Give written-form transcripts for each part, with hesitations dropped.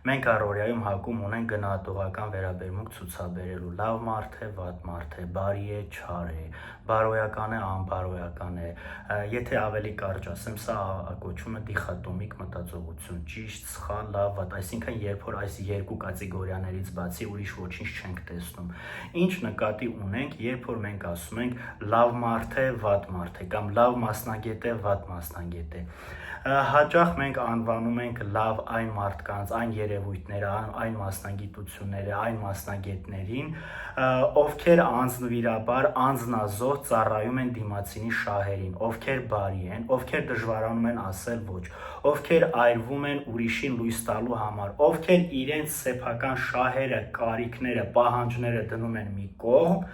Մենք առօրյայում հակում ունենք գնահատողական վերաբերմունք ցուցաբերելու, լավ մարդ է, վատ մարդ է, բարի է, չար է, բարոյական է, անբարոյական է, եթե ավելի կարճ ասեմ, սա կոչվում է դիխոտոմիկ մտածողություն, ճիշտ, սխալ, լավ, վատ, այսինքն երբ որ այս երկու կատեգորիաներից բացի ուրիշ ոչինչ չենք տեսնում։ Ինչ նկատի ունենք, երբ որ մենք ասում ենք լավ մարդ է, վատ մարդ է, կամ լավ մասնագետ է, վատ մասնագետ է։ Հաճախ մենք անվանում ենք լավ այն մարդկանց, այն երևույթները, այն մասնագիտությունները, այն մասնագետներին, ովքեր անձնվիրաբար, անձնազոհ ծառայում են դիմացինի շահերին, ովքեր բարի են, ովքեր դժվարանում են ասել ոչ, ովքեր այրվում են ուրիշին լույս տալու համար, ովքեր իրենց սեփական շահերը, կարիքները, պահանջները դնում են մի կողմ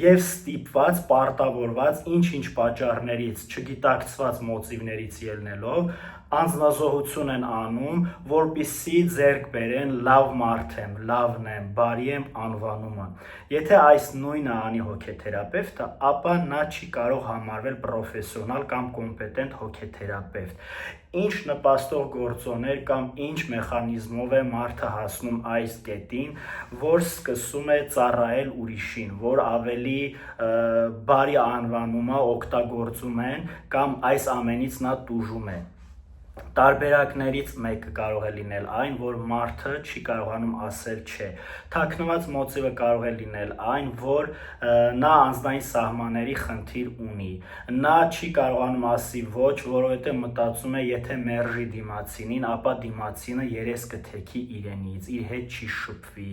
եւ ստիպված, պարտավորված ինչ-ինչ պատճառներից, չգիտակցված մոտիվներից ելնելով, անձնազոհություն են անում, որպեսզի ձեռք բերեն լավ մարդ եմ, լավն եմ, բարի եմ անվանումը։ Եթե այս նույնը անի հոգեթերապևտը, ապա նա չի կարող համարվել պրոֆեսիոնալ կամ կոմպետենտ հոգեթերապևտ։ Ինչ նպաստող գործոներ կամ ինչ մեխանիզմով է մարդը հասնում այս կետին, որ սկսում է ծառայել ուրիշին, որ ավելի բարի անվանումը օգտագործում են կամ այս ամենից նա տուժում է։ Տարբերակներից մեկը կարող է լինել այն, որ մարդը չի կարողանում ասել չէ։ Թաքնված մոտիվը կարող է լինել այն, որ նա անձնային սահմանների խնդիր ունի։ Նա չի կարողանում ասի ոչ, որովհետև մտածում է, եթե մերժի դիմացինին, ապա դիմացինը երես կթեքի իրենից, իր հետ չի շփվի,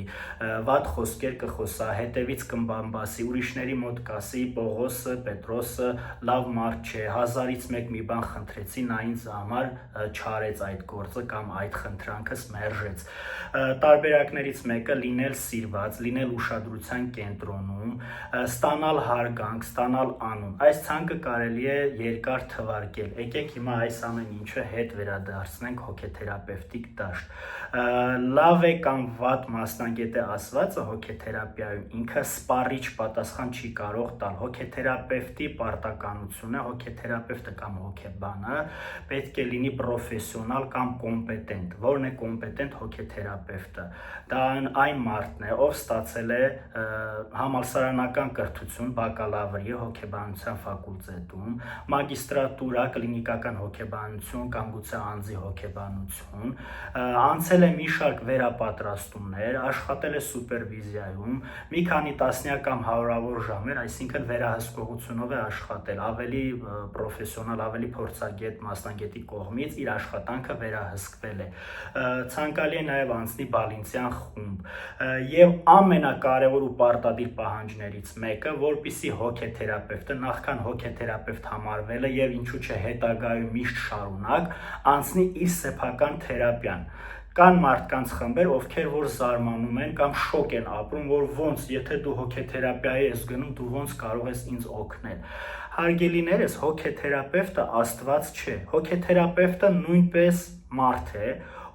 վատ խոսքեր կխոսա, հետևից կմբամբասի, ուրիշների մոտ կասի Պողոսը, Պետրոսը լավ մարդ չէ, 1000-ից մեկ մի բան խնդրեցի, նա ինձ համար չարեց այդ գործը կամ այդ խնդրանքս մերժեց։ Տարբերակներից մեկը լինել սիրված, լինել ուշադրության կենտրոնում, ստանալ հարգանք, ստանալ անուն։ Այս ցանկը կարելի է երկար թվարկել։ Եկեք հիմա այս ամեն ինչը հետ վերադարձնենք հոգեթերապևտիկ դաշտ։ Լավ է կամ վատ մասնագետ է ասվածը հոգեթերապիայում ինքը սպառիչ պատասխան չի կարող տալ։ Հոգեթերապևտի պարտականությունը, հոգեթերապևտը կամ հոգեբանը պետք է լինի պրոֆեսիոնալ կամ կոմպետենտ։ Որն է կոմպետենտ հոգեթերապևտը։ Դա այն մարդն է, ով ստացել է համալսարանական կրթություն, բակալավրի հոգեբանության ֆակուլտետում, մագիստրատուրա, կլինիկական հոգեբանություն կամ գուցե անձի հոգեբանություն, անցել է մի շարք վերապատրաստումներ, աշխատել է սուպերվիզիայում, մի քանի տասնյակ կամ հարյուրավոր ժամեր, այսինքն վերահսկողությունով է աշխատել, ավելի պրոֆեսիոնալ, ավելի փորձագետ մասնագետի կողմից իր աշխատանքը վերահսկվել է։ Ցանկալի է նաև անցնի բալինցյան խումբ եւ ամենակարևոր ու պարտադիր պահանջներից մեկը, որպեսզի հոգեթերապևտը նախքան հոգեթերապևտ համարվելը եւ ինչու՞ չէ հետագայում միշտ շարունակ անցնի իր սեփական թերապիան։ Կան մարդկանց խմբեր, ովքեր որ զարմանում են կամ շոկ են ապրում, որ ոնց, եթե դու հոգեթերապիայի ես գնում, դու ոնց կարող ես ինձ օգնել։ Հարգելիներս, հոգեթերապևտը Աստված չէ։ Հոգեթերապևտը նույնպես մարդ է,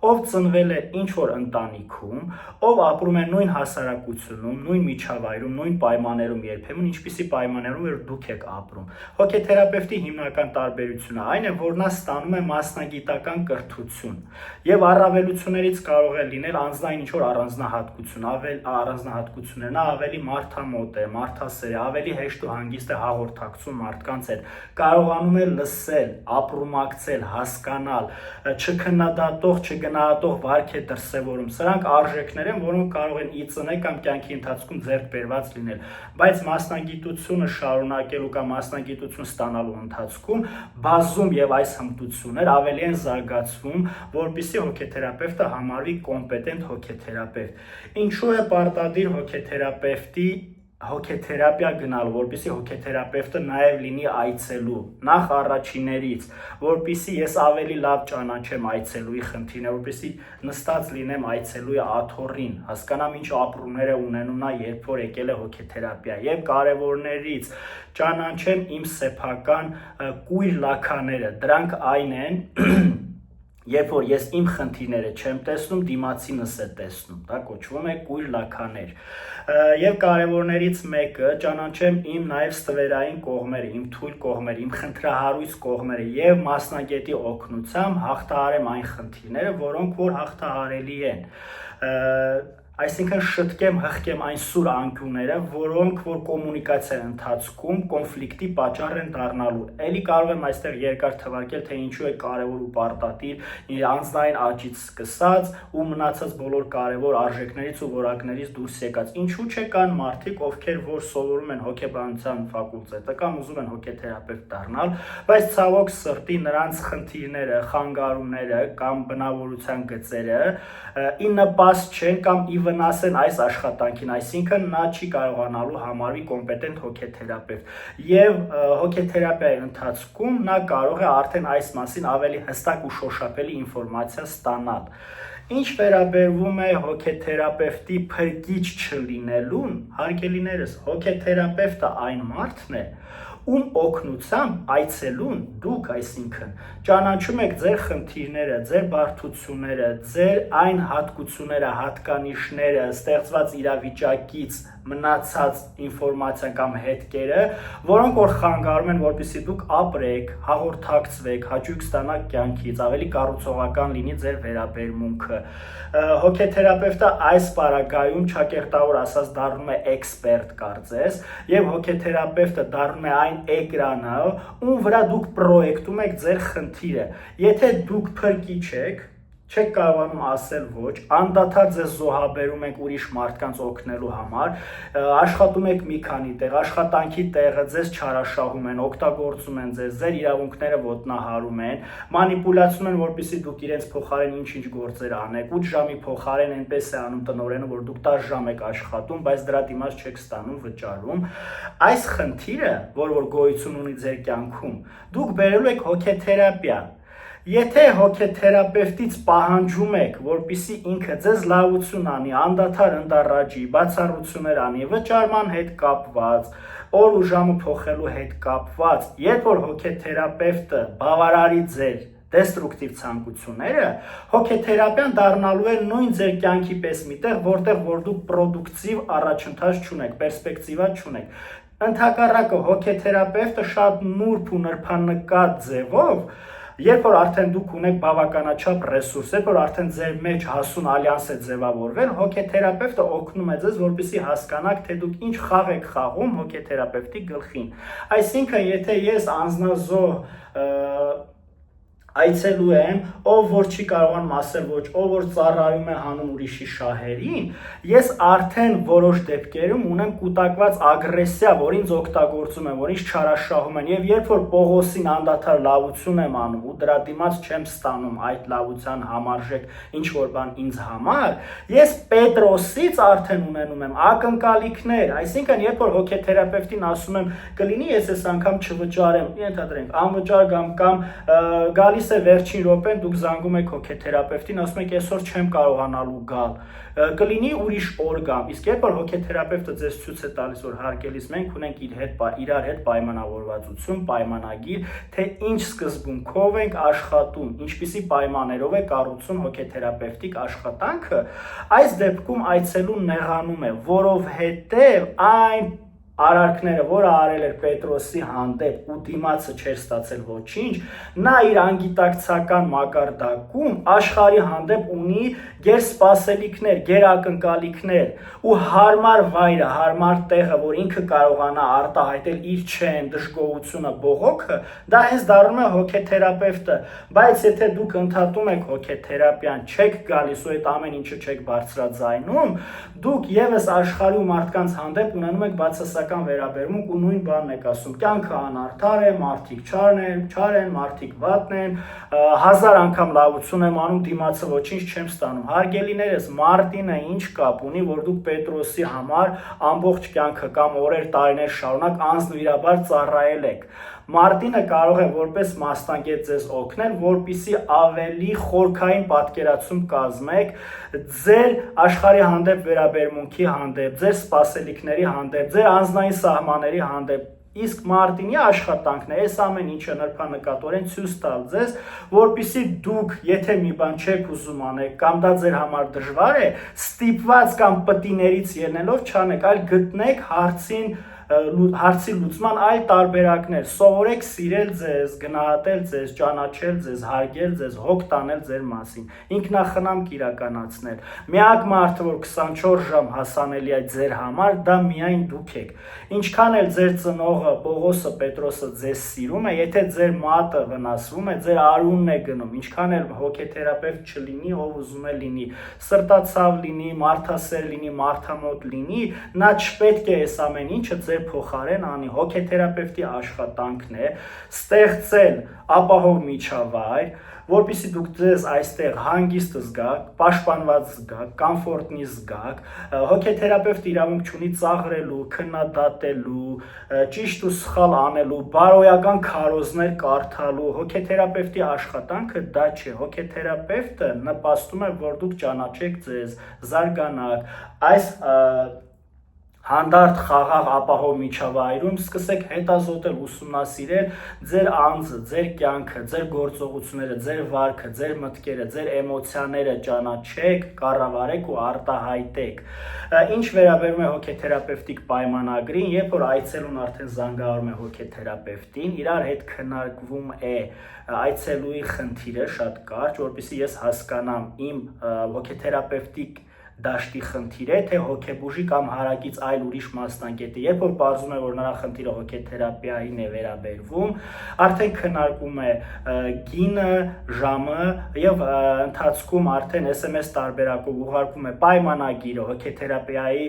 ով ծնվել է ինչ-որ ընտանիքում, ով ապրում է նույն հասարակությունում, նույն միջավայրում, նույն պայմաններում երբեմն, ինչպիսի պայմաններում որ դուք եք ապրում։ Հոգեթերապևտի հիմնական տարբերությունը այն է, որ նա ստանում է մասնագիտական կրթություն եւ առավելություններից կարող է լինել անձնային ինչ-որ առանձնահատկություններ, նա ավելի մարդամոտ է, մարդասեր է, ավելի հեշտ ու հանգիստ է հաղորդակցում մարդկանց հետ, կարողանում է լսել, ապրումակցել, հասկանալ, չքննադատող, չգնահատող վարք է դրսևորում։ Սրանք արժեքներ են, որոնք կարող են ի ծնե կամ կյանքի ընթացքում ձեռք բերված լինել, բայց մասնագիտությունը շարունակելու կամ մասնագիտություն ստանալու ընթացքում բազում եւ այս հմտություններ ավելի են զարգացվում, որպեսզի հոգեթերապևտը համարվի կոմպետենտ հոգեթերապևտ։ Ինչու է պարտադիր հոգեթերապիա գնալ, որպեսզի հոգեթերապևտը նաև լինի այցելու, նախ առաջիներից, որպեսզի ես ավելի լավ ճանաչեմ այցելուի խնդիրները, որպեսզի նստած լինեմ այցելուի աթոռին, հասկանամ ինչ ապրումներ է ունենում նա, երբ որ եկել է հոգեթերապիա, եւ կարևորներից ճանաչեմ իմ սեփական կույր լաքաները, դրանք այն են Երբ որ ես իմ խնդիրները չեմ տեսնում, դիմացինս է տեսնում, դա կոչվում է կույր լաքաներ։ Եվ կարևորներից մեկը ճանաչեմ իմ նաև ստվերային կողմերը, իմ թույլ կողմերը, իմ խնդրահարույց կողմերը եւ մասնագետի օգնությամբ հաղթահարեմ այն խնդիրները, որոնք որ հաղթահարելի են։ Այսինքն շտկեմ, հղկեմ այն սուր անկյունները, որոնք որ կոմունիկացիայի ընթացքում կոնֆլիկտի պատճառ են դառնալու։ Էլի կարող եմ այստեղ երկար թվարկել, թե ինչու է կարևոր ու պարտադիր անձնային աճից սկսած ու մնացած բոլոր կարևոր արժեքներից ու որակներից դուրս եկած։ Ինչու՞ չէ կան մարդիկ, ովքեր որ սովորում են հոգեբանության ֆակուլտետը կամ ուզում են հոգեթերապևտ դառնալ, բայց ցավոք սրտի նրանց խնդիրները, խանգարումները կամ բնավորության գծերը ի նպաստ չեն կամ ի վնաս են այս աշխատանքին, այսինքն նա չի կարողանալու համարվի կոմպետենտ հոգեթերապևտ եւ հոգեթերապիայի ընթացքում նա կարող է արդեն այս մասին ավելի հստակ ու շոշափելի ինֆորմացիա ստանալ։ Ինչ վերաբերվում է հոգեթերապևտի փրկիչ չլինելուն, հարգելիներս, հոգեթերապևտը այն մարդն է, ում օգնությամբ այցելուն դուք, այսինքն, ճանաչում եք ձեր խնդիրները, ձեր բարդությունները, ձեր այն հատկությունները, հատկանիշները, ստեղծված իրավիճակից մնացած ինֆորմացիան կամ հետքերը, որոնք որ խանգարում են, որպեսզի դուք ապրեք, հաղորդակցվեք, հաճույք ստանաք կյանքից, ավելի կառուցողական լինի ձեր վերաբերմունքը։ Հոգեթերապևտը այս պարագայում ճակերտավոր ասած դառնում է էքսպերտ կարծես, եւ հոգեթերապևտը դառնում է այն էկրանը, ում վրա դուք պրոյեկտում եք ձեր խնդիրը։ Եթե դուք փրկիչ եք, չեք կարողանում ասել ոչ, անդադար ձեզ զոհաբերում եք ուրիշ մարդկանց օգնելու համար, աշխատում եք մի քանի տեղ, աշխատանքի տեղը ձեզ չարաշահում են, օգտագործում են ձեզ, ձեր իրավունքները ոտնահարում են, մանիպուլացում են, որպեսզի դուք իրենց փոխարեն ինչ-ինչ գործեր անեք, 8 ժամի փոխարեն այնպես է անում տնօրենը, որ դուք 10 ժամ եք աշխատում, բայց դրա դիմաց չեք ստանում վճարում։ Այս խնդիրը, որ գոյություն ունի ձեր կյանքում, դուք բերելու եք հոգեթերապիա։ Եթե հոգեթերապևտից պահանջում եք, որպեսզի ինքը ձեզ լավություն անի, անդադար ընդառաջի, բացառություններ անի, վճարման հետ կապված, օր ու ժամը փոխելու հետ կապված, երբ որ հոգեթերապևտը բավարարի ձեր դեստրուկտիվ ցանկությունները, հոգեթերապիան դառնալու է նույն ձեր կյանքի պես միտեղ, որտեղ որ դուք պրոդուկտիվ առաջընթաց չունեք, պերսպեկտիվա չունեք։ Ընդհակառակը հոգեթերապևտը շատ նուրբ ու նրբանկատ ձևով, երբ որ արդեն դուք ունեք բավականաչափ ռեսուրս, երբ որ արդեն ձեր մեջ հասուն ալյանս է ձևավորվել, հոգեթերապևտը օգնում է ձեզ, որպեսզի հասկանաք, թե դուք ինչ խաղ եք խաղում հոգեթերապևտի գլխին։ Այսինքն, եթե ես անձնազոհ այցելու եմ, ով որ չի կարողանում ասել ոչ, ով որ ծառայում է հանում ուրիշի շահերին, ես արդեն որոշ դեպքերում ունեմ կուտակված ագրեսիա, որ ինձ օգտագործում են, որ ինձ չարաշահում են, եւ երբ որ Պողոսին անդադար լավություն եմ անում ու դրա դիմաց չեմ ստանում այդ լավության համարժեք ինչ որ բան ինձ համար, ես Պետրոսից արդեն ունենում եմ ակնկալիքներ, այսինքն երբ որ հոգեթերապևտին ասում եմ կլինի ես այս անգամ չվճարեմ, ենթադրենք անվճար կամ գալիս է վերջին րոպեն դուք զանգում եք հոգեթերապևտին, ասում եք այսօր չեմ կարողանալու գալ, կլինի ուրիշ օր գամ, իսկ երբ որ հոգեթերապևտը ձեզ ցույց է տալիս, որ հարգելիս մենք ունենք իրար հետ պայմանավորվածություն, պայմանագիր, թե ինչ սկզբունքով ենք աշխատում, ինչպիսի պայմաններով է կառուցում հոգեթերապևտիկ աշխատանքը, այս դեպքում այցելուն նեղանում է, որովհետև այն արարքները, որը արել էր Պետրոսի հանդեպ ու դիմացը չէր ստացել ոչինչ, նա իր անգիտակցական մակարդակում աշխարհի հանդեպ ունի գերսպասելիքներ, գերակնկալիքներ ու հարմար վայրը, հարմար տեղը, որ ինքը կարողանա արտահայտել իր չեն, դժգոհությունը, բողոքը, դա հենց դառնում է հոգեթերապևտը, բայց եթե դուք ընդհատում եք հոգեթերապիան, չեք գալիս ու այդ ամեն ինչը չեք բարձրաձայնում, դուք եւս աշխարհի ու մարդկանց հանդեպ ունենում եք բացասական վերաբերմունք ու նույն բանն եք ասում, կյանքը անարդար է, մարդիկ չար են, մարդիկ վատն են, 1000 անգամ լավություն եմ անում, դիմացը ոչինչ չեմ ստանում։ Հարգելիներս, Մարտինը ինչ կապ ունի, որ դուք Պետրոսի համար ամբողջ կյանքը կամ օրեր, տարիներ շարունակ անձնվիրաբար ծառայել եք։ Մարտինը կարող է որպես մասնագետ ձեզ օգնել, որպեսզի ավելի խորքային պատկերացում կազմեք ձեր աշխարհի հանդեպ վերաբերմունքի հանդեպ, ձեր սպասելիքների հանդեպ, ձեր անձնային սահմանների հանդեպ, Իսկ Մարտինի աշխատանքն է այս ամեն ինչը նրբանկատորեն ցույց տալ ձեզ, որպեսզի դուք, եթե մի բան չեք ուզում անեք կամ դա ձեր համար դժվար է, ստիպված կամ պտիներից ելնելով չանեք, այլ գտնեք հարցի լուծման այլ տարբերակներ, սովորեք սիրել ձեզ, գնահատել ձեզ, ճանաչել ձեզ, հարգել ձեզ, հոգ տանել ձեր մասին, ինքնախնամք իրականացնել։ Միակ մարդը, որ 24 ժամ հասանելի է ձեր համար, դա միայն դուք եք։ Ինչքան էլ ձեր ծնողը Պողոսը, Պետրոսը ձեզ սիրում է, եթե ձեր մատը վնասվում է, ձեր արունն է գնում, ինչքան էլ հոգեթերապևտ չլինի, ով ուզում է լինի, սրտացավ լինի, մարդասեր լինի, մարդամոտ լինի, նա չպետք է այս ամեն ինչը ձեր փոխարեն անի։ Հոգեթերապևտի աշխատանքն է ստեղծել ապահով միջավայր, որպեսզի դուք ձեզ այստեղ հանգիստ զգաք, պաշտպանված զգաք, կոմֆորտնի զգաք, հոգեթերապևտը իրավունք չունի ծաղրելու, քննադատելու, ճիշտ ու սխալ անելու, բարոյական քարոզներ կարդալու, հոգեթերապևտի աշխատանքը դա չէ, հոգեթերապևտը նպաստում է, որ դուք ճանաչեք ձեզ, զարգանաք, այս հանդարտ խաղաղ ապահով միջավայրում սկսեք հետազոտել, ուսումնասիրել ձեր անձը, ձեր կյանքը, ձեր գործողությունները, ձեր վարքը, ձեր մտքերը, ձեր էմոցիաները ճանաչեք, կառավարեք ու արտահայտեք։ Ինչ վերաբերում է հոգեթերապևտիկ պայմանագրին, երբ որ այցելուն արդեն զանգահարում է հոգեթերապևտին, իրար հետ քննարկվում է այցելուի խնդիրը շատ կարճ, որպեսզի ես հասկանամ իմ հոգեթերապևտիկ դաշտի խնդիր է, թե հոգեբուժի կամ հարակից այլ ուրիշ մասնագետի, երբ որ պարզում է, որ նրա խնդիրը հոգեթերապիային է վերաբերվում, արդեն քննարկում է գինը, ժամը եւ ընթացքում արդեն SMS տարբերակով ուղարկում է պայմանագիրը, հոգեթերապիայի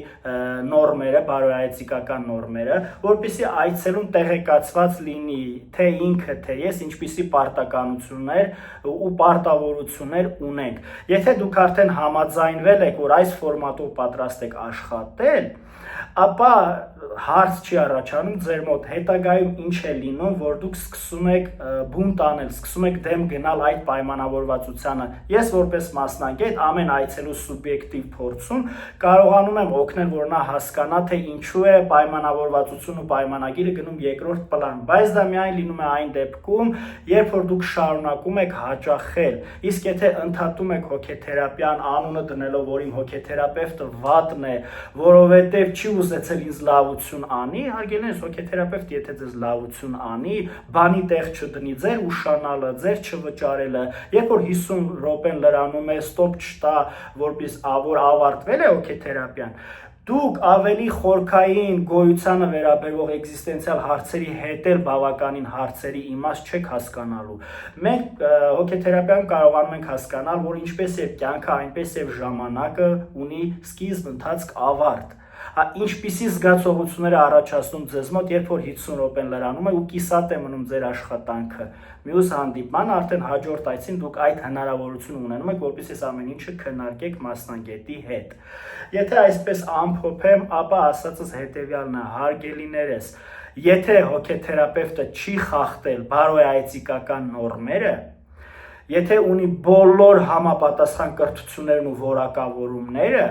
նորմերը, բարոյայեցիկական նորմերը, որպեսզի այցելուն տեղեկացված լինի, թե ինքը, թե ես ինչպիսի պարտականություններ ու պարտավորություններ ունենք։ Եթե դուք արդեն համաձայնվել եք, որ այս ֆորմատով պատրաստ եք աշխատել, ապա հարց չի առաջանում ձեր մոտ հետագայում ինչ է լինում, որ դուք սկսում եք բունտ անել, սկսում եք դեմ գնալ այդ պայմանավորվածությանը։ Ես որպես մասնագետ ամեն այցելու սուբյեկտիվ փորձում կարողանում եմ օգնել, որ նա հասկանա, թե ինչու է պայմանավորվածություն ու պայմանագիրը գնում երկրորդ պլան, բայց դա միայն լինում է այն դեպքում, երբ որ դուք շարունակում եք հաճախել, իսկ եթե ընդհատում եք հոգեթերապիան անունը դնելով, որ իմ հոգեթերապևտը վատն է, որովհետև չի ուզեցել ինձ լավություն անի, հարգելիներս, հոգեթերապևտ եթե ձեզ լավություն անի, բանի տեղ չդնի, ձեր ուշանալը, ձեր չվճարելը, երբ որ 50 րոպեն լրանում է, ստոպ չտա, որ ավարտվել է հոգեթերապիան, դուք ավելի խորքային գոյությանը վերաբերող էգզիստենցիալ հարցերի հետ էլ բավականին հարցերի իմաստ չեք հասկանալու։ Մենք հոգեթերապիայում կարողանում ենք հասկանալ, որ ինչպես եւ կյանքը, այնպես եւ ժամանակը ունի սկիզբ, ընթացք, ավարտ։ Ինչպիսի զգացողություններ է առաջացնում ձեզ մոտ, երբ որ 50 րոպեն լրանում է ու կիսատ է մնում ձեր աշխատանքը։ Մյուս հանդիպման արդեն հաջորդ այցին դուք այդ հնարավորությունը ունենում եք, որպեսզի այս ամեն ինչը քննարկեք մասնագետի հետ։ Եթե այսպես ամփոփեմ, ապա ասածս հետևյալն է, հարգելիներս, եթե հոգեթերապևտը չի խախտել բարոյայեցիկական նորմերը, եթե ունի բոլոր համապատասխան կրթություններն ու որակավորումները,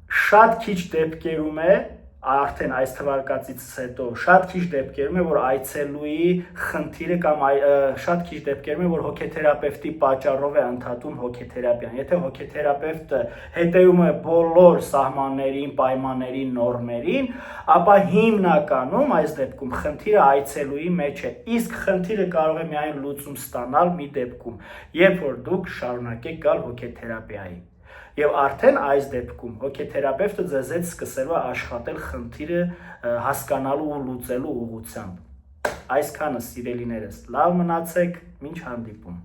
շատ քիչ դեպքերում է, արդեն այս թվարկածից հետո, շատ քիչ դեպքերում է, որ այցելուի խնդիրը կամ շատ քիչ դեպքերում է, որ հոգեթերապևտի պատճառով է ընդհատում հոգեթերապիան։ Եթե հոգեթերապևտը հետևում է բոլոր սահմաններին, պայմաններին, նորմերին, ապա հիմնականում այս դեպքում խնդիրը այցելուի մեջ է, իսկ խնդիրը կարող է միայն լուծում ստանալ մի դեպքում, երբ որ դուք շարունակեք գալ հոգեթերապիայի։ Եվ արդեն այս դեպքում հոգեթերապևտը ձեզ հետ սկսելու է աշխատել խնդիրը հասկանալու ու լուծելու ուղղությամբ։ Այսքանը, սիրելիներս, լավ մնացեք, մինչ հանդիպում։